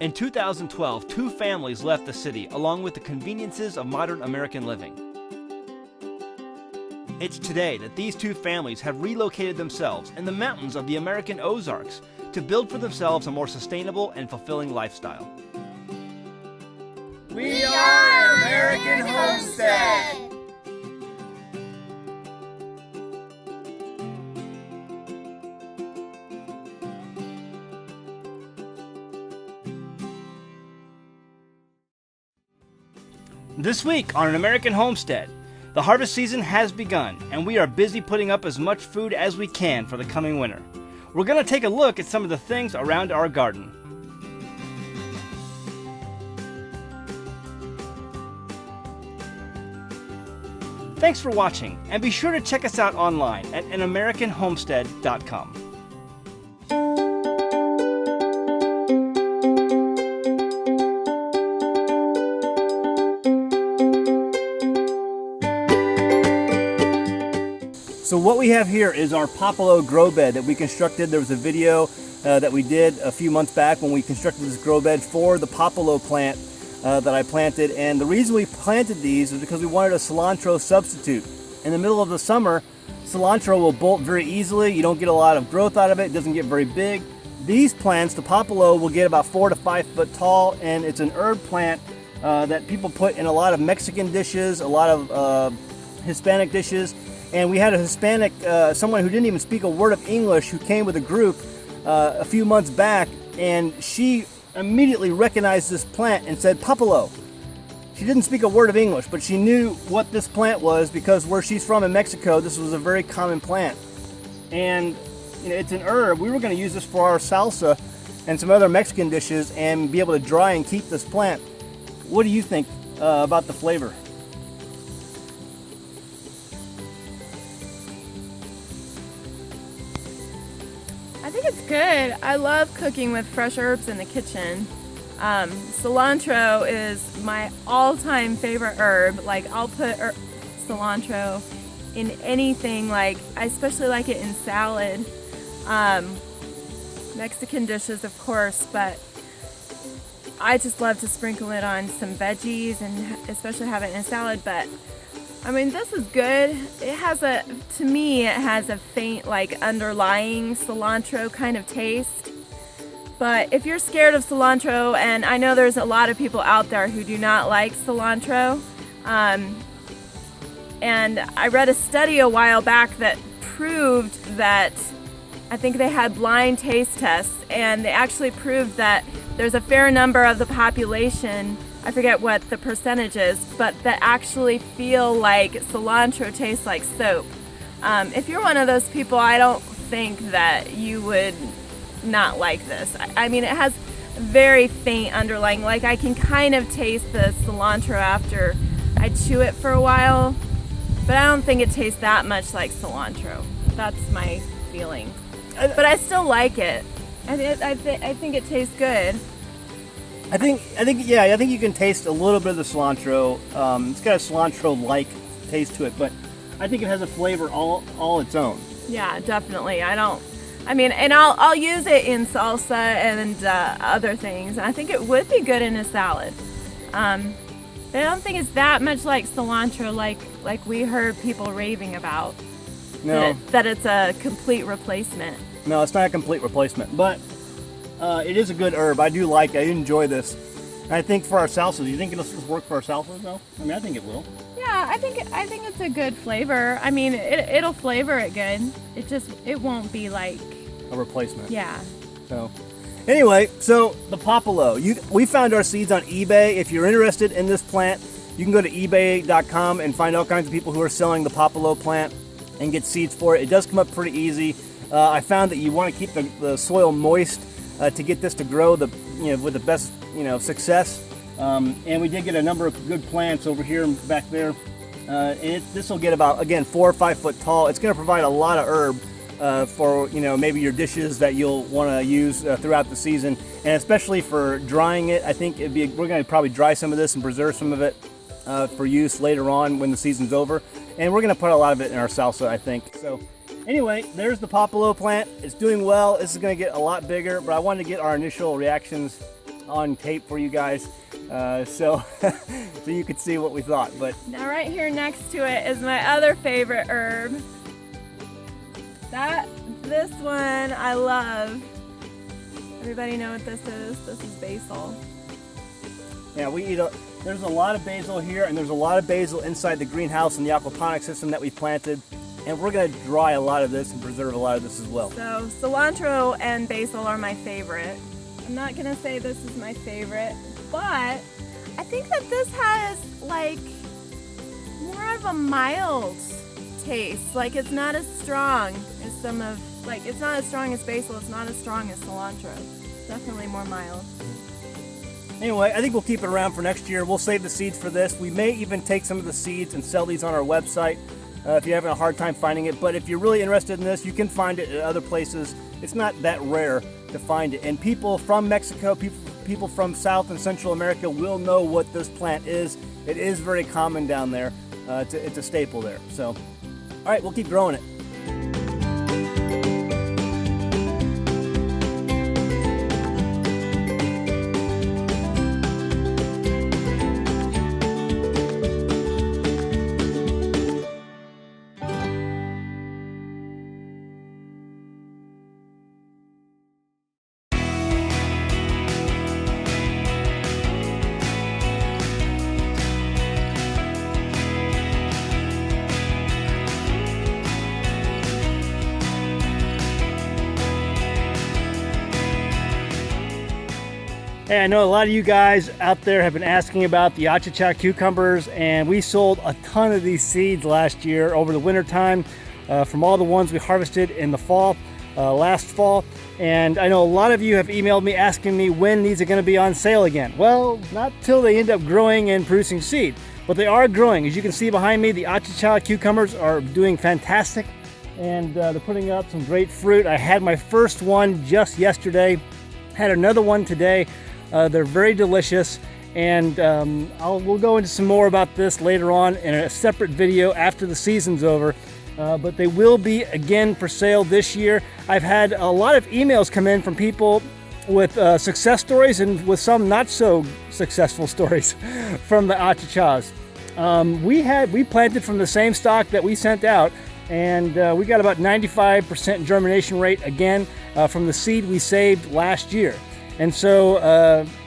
In 2012, 2 families left the city along with the conveniences of modern American living. It's today that these 2 families have relocated themselves in the mountains of the American Ozarks to build for themselves a more sustainable and fulfilling lifestyle. We are An American Homestead! This week on An American Homestead, the harvest season has begun, and we are busy putting up as much food as we can for the coming winter. We're going to take a look at some of the things around our garden. Thanks for watching, and be sure to check us out online at anamericanhomestead.com. So what we have here is our papalo grow bed that we constructed. There was a video that we did a few months back when we constructed this grow bed for the papalo plant that I planted. And the reason we planted these is because we wanted a cilantro substitute. In the middle of the summer, cilantro will bolt very easily. You don't get a lot of growth out of it. It doesn't get very big. These plants, the papalo, will get about 4 to 5 foot tall, and it's an herb plant that people put in a lot of Mexican dishes, a lot of Hispanic dishes. And we had a Hispanic, someone who didn't even speak a word of English, who came with a group a few months back, and she immediately recognized this plant and said, papalo. She didn't speak a word of English, but she knew what this plant was because where she's from in Mexico, this was a very common plant. And you know, it's an herb. We were going to use this for our salsa and some other Mexican dishes and be able to dry and keep this plant. What do you think about the flavor? I think it's good. I love cooking with fresh herbs in the kitchen. Cilantro is my all-time favorite herb. Like, I'll put cilantro in anything. Like, I especially like it in salad. Mexican dishes, of course, but I just love to sprinkle it on some veggies and especially have it in a salad. But I mean, this is good. It has to me, it has a faint, like, underlying cilantro kind of taste. But if you're scared of cilantro, and I know there's a lot of people out there who do not like cilantro, and I read a study a while back that proved that, I think they had blind taste tests, and they actually proved that there's a fair number of the population, I forget what the percentage is, but that actually feel like cilantro tastes like soap. If you're one of those people, I don't think that you would not like this. I mean, it has very faint underlying, like I can kind of taste the cilantro after I chew it for a while, but I don't think it tastes that much like cilantro. That's my feeling. But I still like it. I think it tastes good. I think you can taste a little bit of the cilantro. It's got a cilantro-like taste to it, but I think it has a flavor all its own. Yeah, definitely. And I'll use it in salsa and other things. I think it would be good in a salad. But I don't think it's that much like cilantro, like we heard people raving about. No. That it's a complete replacement. No, it's not a complete replacement, but it is a good herb. I do like it. I enjoy this. And I think for our salsas, do you think it'll work for our salsas though? I mean, I think it will. Yeah, I think it's a good flavor. I mean, it'll flavor it good. It won't be like a replacement. Yeah. So anyway, so the papalo. We found our seeds on eBay. If you're interested in this plant, you can go to ebay.com and find all kinds of people who are selling the papalo plant and get seeds for it. It does come up pretty easy. I found that you want to keep the soil moist to get this to grow with the best success. And we did get a number of good plants over here and back there. And this will get about, again, 4 or 5 foot tall. It's going to provide a lot of herb for maybe your dishes that you'll want to use throughout the season, and especially for drying it. I think we're going to probably dry some of this and preserve some of it for use later on when the season's over. And we're going to put a lot of it in our salsa, I think. So anyway, there's the papalo plant. It's doing well. This is going to get a lot bigger, but I wanted to get our initial reactions on tape for you guys, so so you could see what we thought. But now right here next to it is my other favorite herb. This one I love. Everybody know what this is? This is basil. yeah, there's a lot of basil here, and there's a lot of basil inside the greenhouse and the aquaponic system that we've planted. And we're going to dry a lot of this and preserve a lot of this as well. So cilantro and basil are my favorite. I'm not going to say this is my favorite, but I think that this has like more of a mild taste. Like it's not as strong as it's not as strong as basil, it's not as strong as cilantro. Definitely more mild. Anyway, I think we'll keep it around for next year. We'll save the seeds for this. We may even take some of the seeds and sell these on our website if you're having a hard time finding it. But if you're really interested in this, you can find it at other places. It's not that rare to find it. And people from Mexico, people from South and Central America will know what this plant is. It is very common down there. It's a staple there. So, all right, we'll keep growing it. Hey, I know a lot of you guys out there have been asking about the acha cucumbers, and we sold a ton of these seeds last year over the winter time from all the ones we harvested in the fall, last fall. And I know a lot of you have emailed me asking me when these are going to be on sale again. Well, not till they end up growing and producing seed, but they are growing. As you can see behind me, the acha cucumbers are doing fantastic, and they're putting up some great fruit. I had my first one just yesterday, had another one today. They're very delicious, and we'll go into some more about this later on in a separate video after the season's over. But they will be again for sale this year. I've had a lot of emails come in from people with success stories and with some not so successful stories from the achachas. We planted from the same stock that we sent out, and we got about 95% germination rate again from the seed we saved last year. And so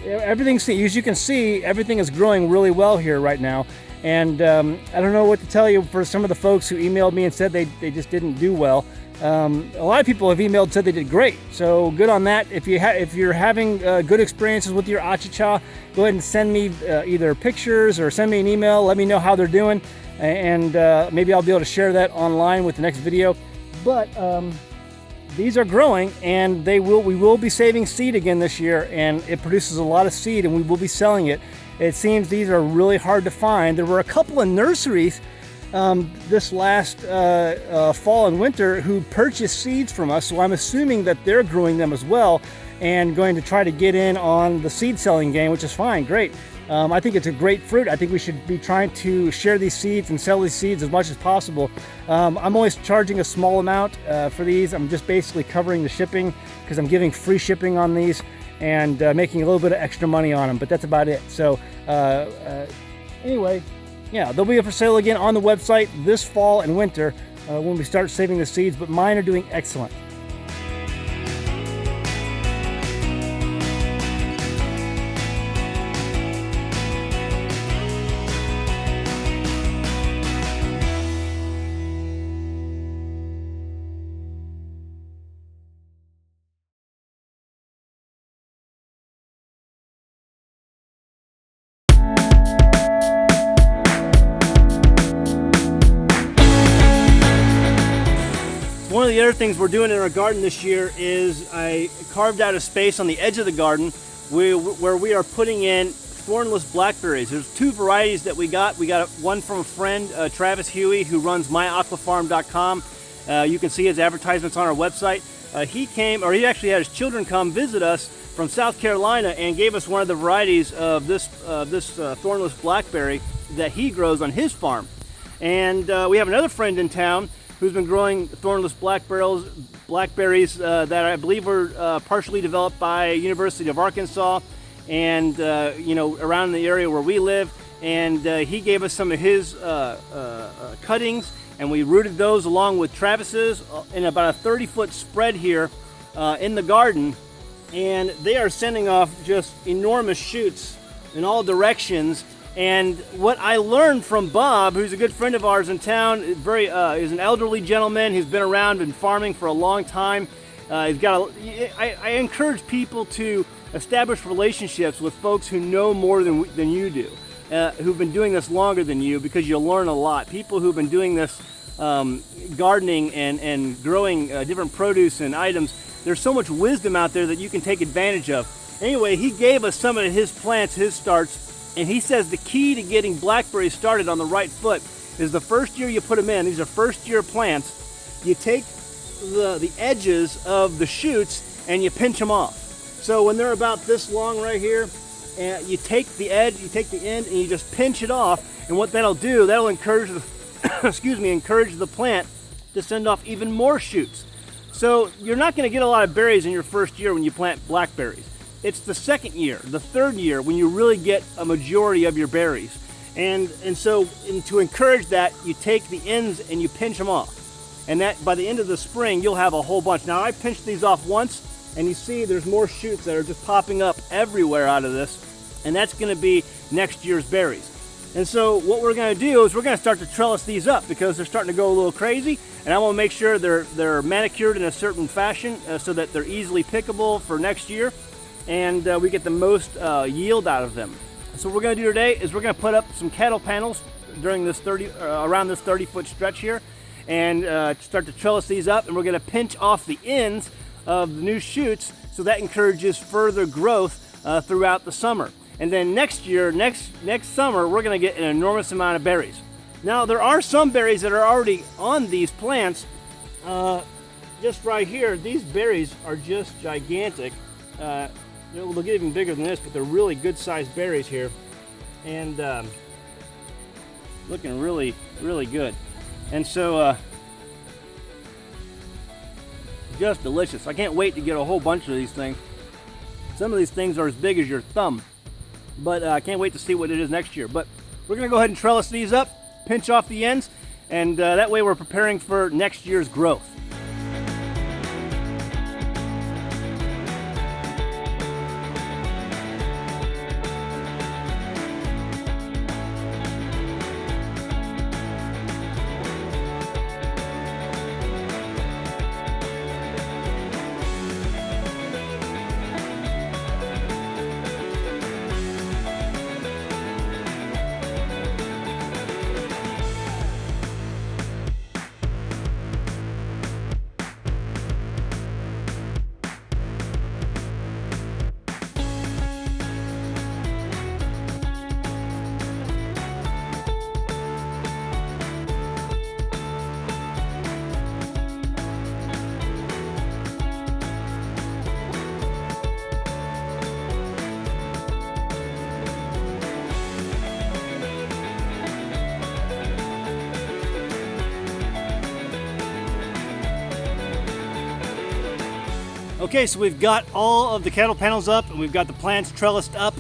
everything's, as you can see, everything is growing really well here right now. And I don't know what to tell you for some of the folks who emailed me and said they just didn't do well. A lot of people have emailed and said they did great. So good on that. If you're having good experiences with your achacha, go ahead and send me either pictures or send me an email. Let me know how they're doing, and maybe I'll be able to share that online with the next video. But these are growing, and we will be saving seed again this year, and it produces a lot of seed, and we will be selling it. It seems these are really hard to find. There were a couple of nurseries this last fall and winter who purchased seeds from us, so I'm assuming that they're growing them as well and going to try to get in on the seed selling game, which is fine, great. I think it's a great fruit. I think we should be trying to share these seeds and sell these seeds as much as possible. I'm always charging a small amount for these. I'm just basically covering the shipping because I'm giving free shipping on these and making a little bit of extra money on them, but that's about it. So anyway, yeah, they'll be for sale again on the website this fall and winter when we start saving the seeds, but mine are doing excellent. One of the other things we're doing in our garden this year is I carved out a space on the edge of the garden where we are putting in thornless blackberries. There's two varieties that we got. We got one from a friend, Travis Huey, who runs myaquafarm.com. You can see his advertisements on our website. He actually had his children come visit us from South Carolina and gave us one of the varieties of this thornless blackberry that he grows on his farm. And we have another friend in town who's been growing thornless blackberries that I believe were partially developed by University of Arkansas. and around the area where we live. And he gave us some of his cuttings, and we rooted those along with Travis's in about a 30-foot spread here in the garden. And they are sending off just enormous shoots in all directions. And what I learned from Bob, who's a good friend of ours in town, is an elderly gentleman who's been around and farming for a long time. I encourage people to establish relationships with folks who know more than you do, who've been doing this longer than you, because you'll learn a lot. People who've been doing this gardening and growing different produce and items, there's so much wisdom out there that you can take advantage of. Anyway, he gave us some of his plants, his starts, and he says the key to getting blackberries started on the right foot is the first year you put them in. These are first year plants. You take the edges of the shoots and you pinch them off. So when they're about this long right here, you take the edge, you take the end, and you just pinch it off. And what that'll do, that'll encourage the encourage the plant to send off even more shoots. So you're not going to get a lot of berries in your first year when you plant blackberries. It's the second year, the third year, when you really get a majority of your berries. And so to encourage that, you take the ends and you pinch them off. And that by the end of the spring, you'll have a whole bunch. Now I pinched these off once, and you see there's more shoots that are just popping up everywhere out of this. And that's going to be next year's berries. And so what we're going to do is we're going to start to trellis these up, because they're starting to go a little crazy. And I want to make sure they're manicured in a certain fashion so that they're easily pickable for next year, and we get the most yield out of them. So what we're going to do today is we're going to put up some cattle panels during this around this 30-foot stretch here, and start to trellis these up. And we're going to pinch off the ends of the new shoots, so that encourages further growth throughout the summer. And then next year, next summer, we're going to get an enormous amount of berries. Now there are some berries that are already on these plants. Just right here, these berries are just gigantic. They'll get even bigger than this, but they're really good-sized berries here, and looking really, really good. And so, just delicious. I can't wait to get a whole bunch of these things. Some of these things are as big as your thumb, but I can't wait to see what it is next year. But we're going to go ahead and trellis these up, pinch off the ends, and that way we're preparing for next year's growth. Okay, so we've got all of the cattle panels up, and we've got the plants trellised up.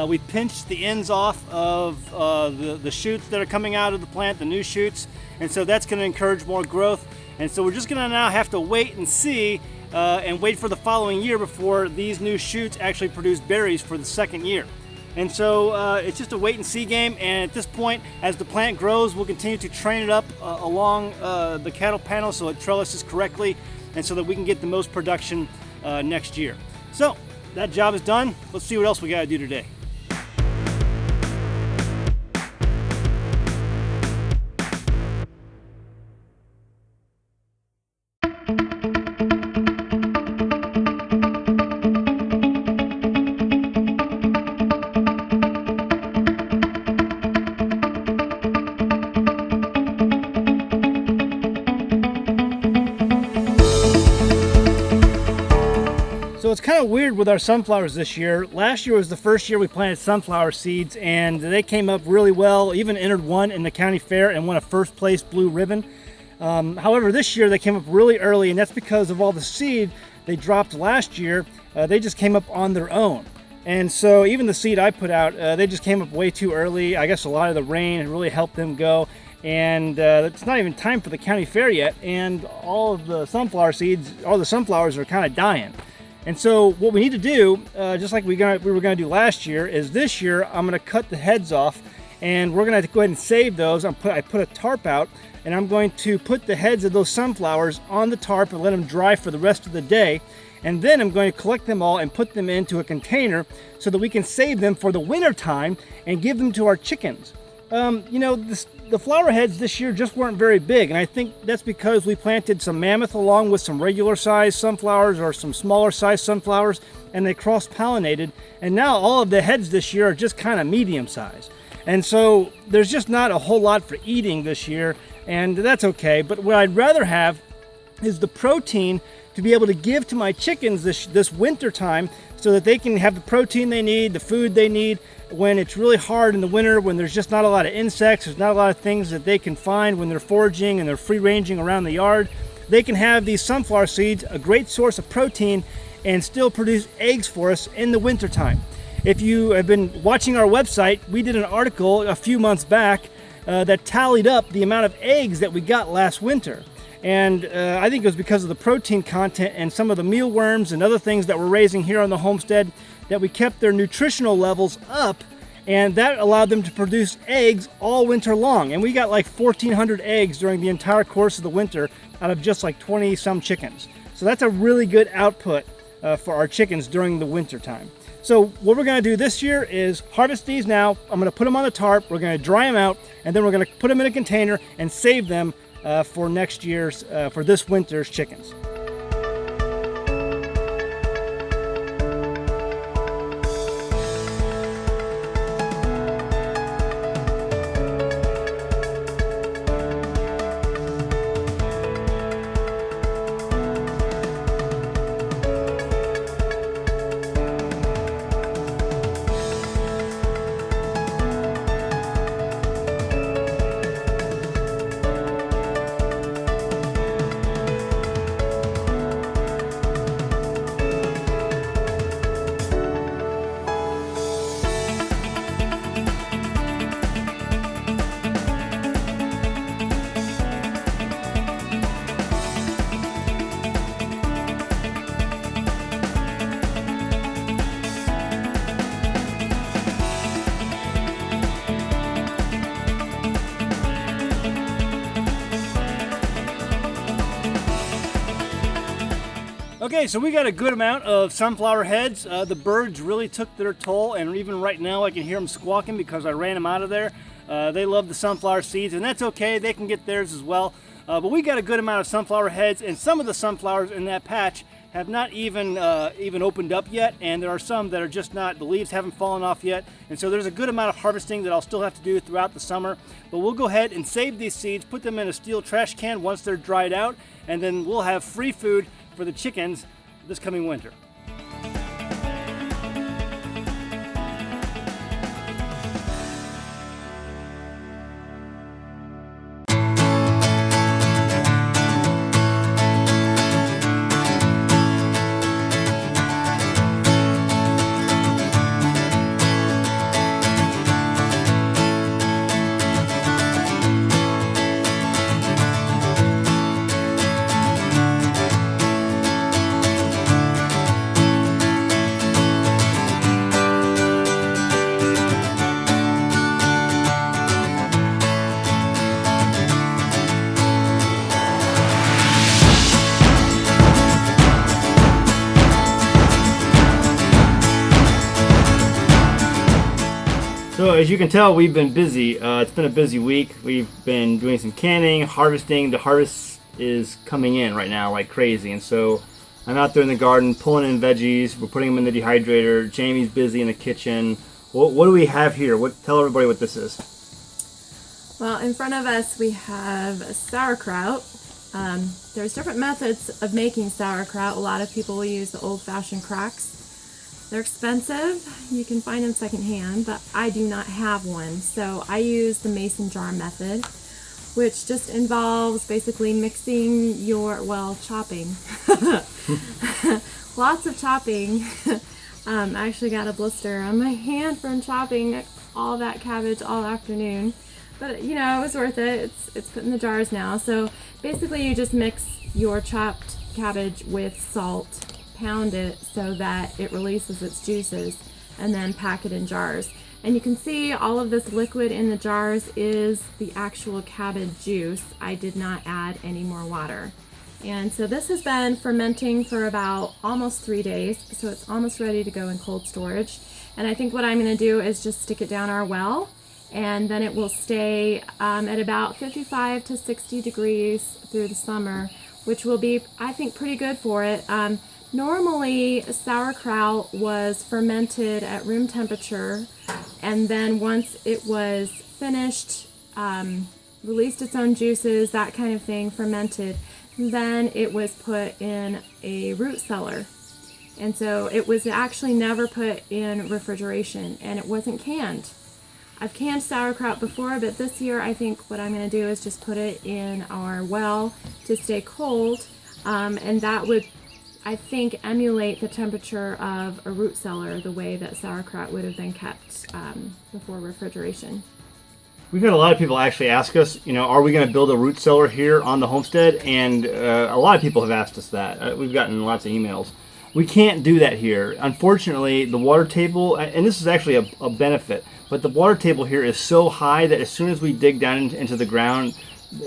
We pinched the ends off of the shoots that are coming out of the plant, the new shoots, and so that's going to encourage more growth. And so we're just going to now have to wait and see and wait for the following year before these new shoots actually produce berries for the second year. And so it's just a wait and see game, and at this point, as the plant grows, we'll continue to train it up along the cattle panel so it trellises correctly, and so that we can get the most production next year. So that job is done. Let's see what else we got to do today. So it's kind of weird with our sunflowers this year. Last year was the first year we planted sunflower seeds, and they came up really well, even entered one in the county fair and won a first place blue ribbon. However, this year they came up really early, and that's because of all the seed they dropped last year. They just came up on their own. And so even the seed I put out, they just came up way too early. I guess a lot of the rain really helped them go. And it's not even time for the county fair yet, and all of the sunflower seeds, all the sunflowers are kind of dying. And so what we need to do, just like we were going to do last year, is this year I'm going to cut the heads off, and we're going to go ahead and save those. I put a tarp out, and I'm going to put the heads of those sunflowers on the tarp and let them dry for the rest of the day. And then I'm going to collect them all and put them into a container so that we can save them for the winter time and give them to our chickens. The flower heads this year just weren't very big, and I think that's because we planted some mammoth along with some regular sized sunflowers or some smaller sized sunflowers, and they cross-pollinated, and now all of the heads this year are just kind of medium sized. And so there's just not a whole lot for eating this year, and that's okay. But what I'd rather have is the protein to be able to give to my chickens this winter time, so that they can have the protein they need, the food they need when it's really hard in the winter, when there's just not a lot of insects, there's not a lot of things that they can find when they're foraging and they're free ranging around the yard. They can have these sunflower seeds, a great source of protein, and still produce eggs for us in the winter time. If you have been watching our website, we did an article a few months back that tallied up the amount of eggs that we got last winter. And I think it was because of the protein content and some of the mealworms and other things that we're raising here on the homestead that we kept their nutritional levels up, and that allowed them to produce eggs all winter long. And we got like 1,400 eggs during the entire course of the winter out of just like 20 some chickens. So that's a really good output for our chickens during the winter time. So what we're going to do this year is harvest these now. I'm going to put them on the tarp, we're going to dry them out, and then we're going to put them in a container and save them for next year's, for this winter's chickens. Okay, so we got a good amount of sunflower heads. The birds really took their toll, and even right now I can hear them squawking because I ran them out of there. They love the sunflower seeds, and that's okay. They can get theirs as well. But we got a good amount of sunflower heads, and some of the sunflowers in that patch have not even opened up yet, and there are some that are just not, the leaves haven't fallen off yet, and so there's a good amount of harvesting that I'll still have to do throughout the summer. But we'll go ahead and save these seeds, put them in a steel trash can once they're dried out, and then we'll have free food for the chickens this coming winter. So as you can tell, we've been busy. It's been a busy week. We've been doing some canning, harvesting. The harvest is coming in right now like crazy. And so I'm out there in the garden pulling in veggies. We're putting them in the dehydrator. Jamie's busy in the kitchen. What do we have here? Tell everybody what this is. Well, in front of us we have sauerkraut. There's different methods of making sauerkraut. A lot of people will use the old-fashioned cracks. They're expensive. You can find them secondhand, but I do not have one. So I use the mason jar method, which just involves basically mixing chopping. Lots of chopping I actually got a blister on my hand from chopping all that cabbage all afternoon. But you know, it was worth it. It's put in the jars now. So basically you just mix your chopped cabbage with salt, pound it so that it releases its juices, and then pack it in jars. And you can see all of this liquid in the jars is the actual cabbage juice. I did not add any more water. And so this has been fermenting for about almost 3 days, so it's almost ready to go in cold storage. And I think what I'm going to do is just stick it down our well, and then it will stay at about 55 to 60 degrees through the summer, which will be, I think, pretty good for it. Normally, sauerkraut was fermented at room temperature, and then once it was finished, released its own juices, that kind of thing, fermented, then it was put in a root cellar. And so it was actually never put in refrigeration, and it wasn't canned. I've canned sauerkraut before, but this year I think what I'm going to do is just put it in our well to stay cold, and that would, I think, emulate the temperature of a root cellar, the way that sauerkraut would have been kept before refrigeration. We've had a lot of people actually ask us, you know, are we going to build a root cellar here on the homestead? And a lot of people have asked us that. We've gotten lots of emails. We can't do that here. Unfortunately, the water table, and this is actually a benefit, but the water table here is so high that as soon as we dig down into the ground,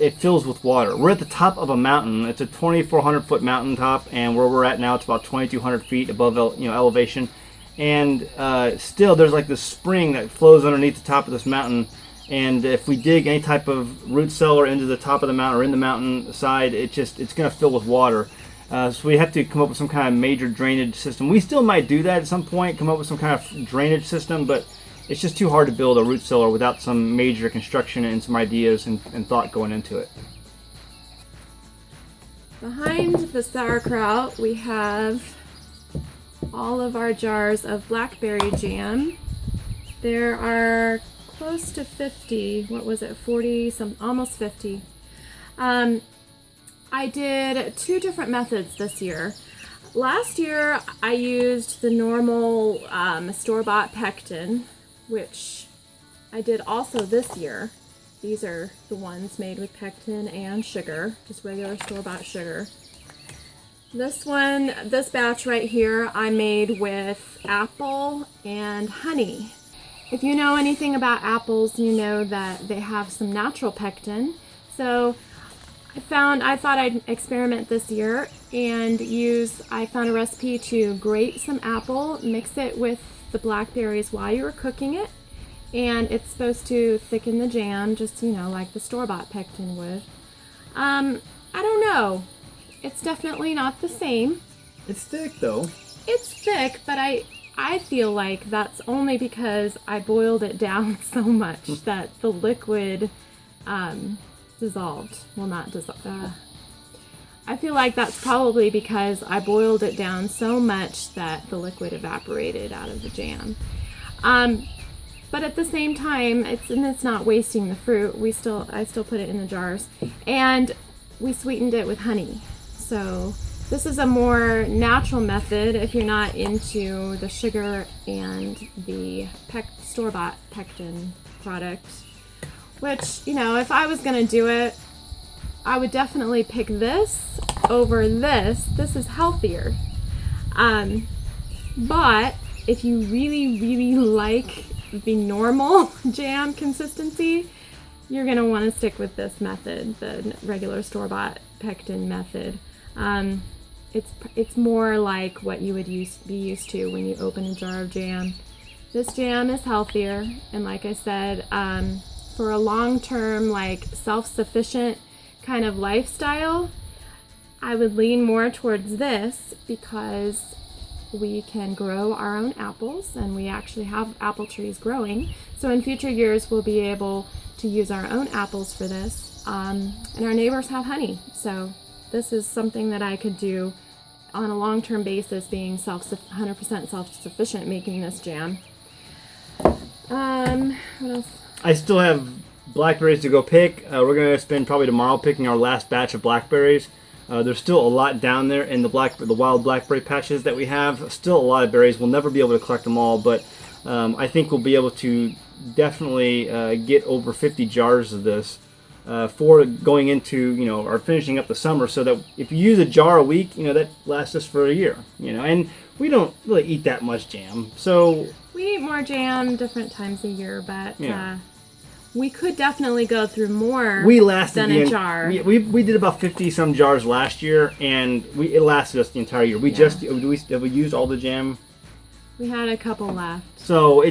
it fills with water. We're at the top of a mountain. It's a 2,400 foot mountaintop, and where we're at now, it's about 2,200 feet above elevation. And still, there's like this spring that flows underneath the top of this mountain. And if we dig any type of root cellar into the top of the mountain or in the mountain side, it's going to fill with water. So we have to come up with some kind of major drainage system. We still might do that at some point, come up with some kind of drainage system, but it's just too hard to build a root cellar without some major construction and some ideas and thought going into it. Behind the sauerkraut, we have all of our jars of blackberry jam. There are close to 50, 40, almost 50. I did 2 different methods this year. Last year I used the normal store-bought pectin, which I did also this year. These are the ones made with pectin and sugar, just regular store-bought sugar. This batch right here I made with apple and honey. If you know anything about apples, you know that they have some natural pectin. So I thought I'd experiment this year and I found a recipe to grate some apple, mix it with the blackberries while you were cooking it, and it's supposed to thicken the jam, just, you know, like the store-bought pectin would. I don't know. It's definitely not the same. It's thick though. It's thick, but I feel like that's only because I boiled it down so much that the liquid dissolved. Well, not dissolved. I feel like that's probably because I boiled it down so much that the liquid evaporated out of the jam. But at the same time, it's not wasting the fruit. I still put it in the jars, and we sweetened it with honey. So this is a more natural method if you're not into the sugar and the store-bought pectin product. Which, you know, if I was going to do it, I would definitely pick this over this. This is healthier. But if you really, really like the normal jam consistency, you're going to want to stick with this method, the regular store-bought pectin method. It's more like what you would be used to when you open a jar of jam. This jam is healthier, and like I said, for a long-term, like, self-sufficient kind of lifestyle, I would lean more towards this because we can grow our own apples, and we actually have apple trees growing. So in future years, we'll be able to use our own apples for this, and our neighbors have honey. So this is something that I could do on a long-term basis, being 100% self-sufficient, making this jam. What else? I still have blackberries to go pick. We're going to spend probably tomorrow picking our last batch of blackberries. There's still a lot down there in the wild blackberry patches that we have. Still a lot of berries. We'll never be able to collect them all, but I think we'll be able to definitely get over 50 jars of this for going into, or finishing up the summer, so that if you use a jar a week, that lasts us for a year, and we don't really eat that much jam. So we eat more jam different times a year, but yeah. We could definitely go through more than a jar. We did about 50 some jars last year, and it lasted us the entire year. Have we used all the jam? We had a couple left. So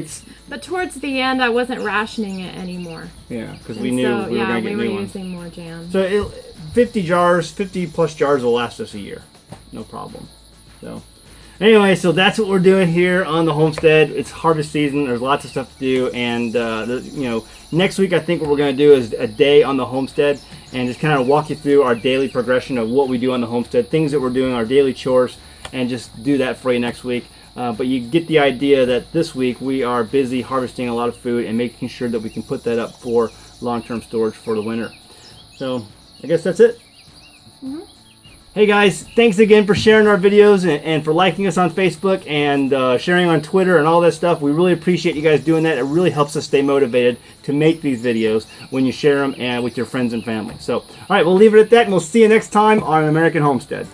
But towards the end, I wasn't rationing it anymore. Yeah, because we knew we were going to get new ones. Using more jam. So 50 plus jars will last us a year, no problem. So anyway, so that's what we're doing here on the homestead. It's harvest season. There's lots of stuff to do, and next week I think what we're going to do is a day on the homestead and just kind of walk you through our daily progression of what we do on the homestead, things that we're doing, our daily chores, and just do that for you next week. But you get the idea that this week we are busy harvesting a lot of food and making sure that we can put that up for long-term storage for the winter. So I guess that's it. Mm-hmm. Hey guys, thanks again for sharing our videos and for liking us on Facebook and sharing on Twitter and all that stuff. We really appreciate you guys doing that. It really helps us stay motivated to make these videos when you share them and with your friends and family. So, all right, we'll leave it at that, and we'll see you next time on An American Homestead.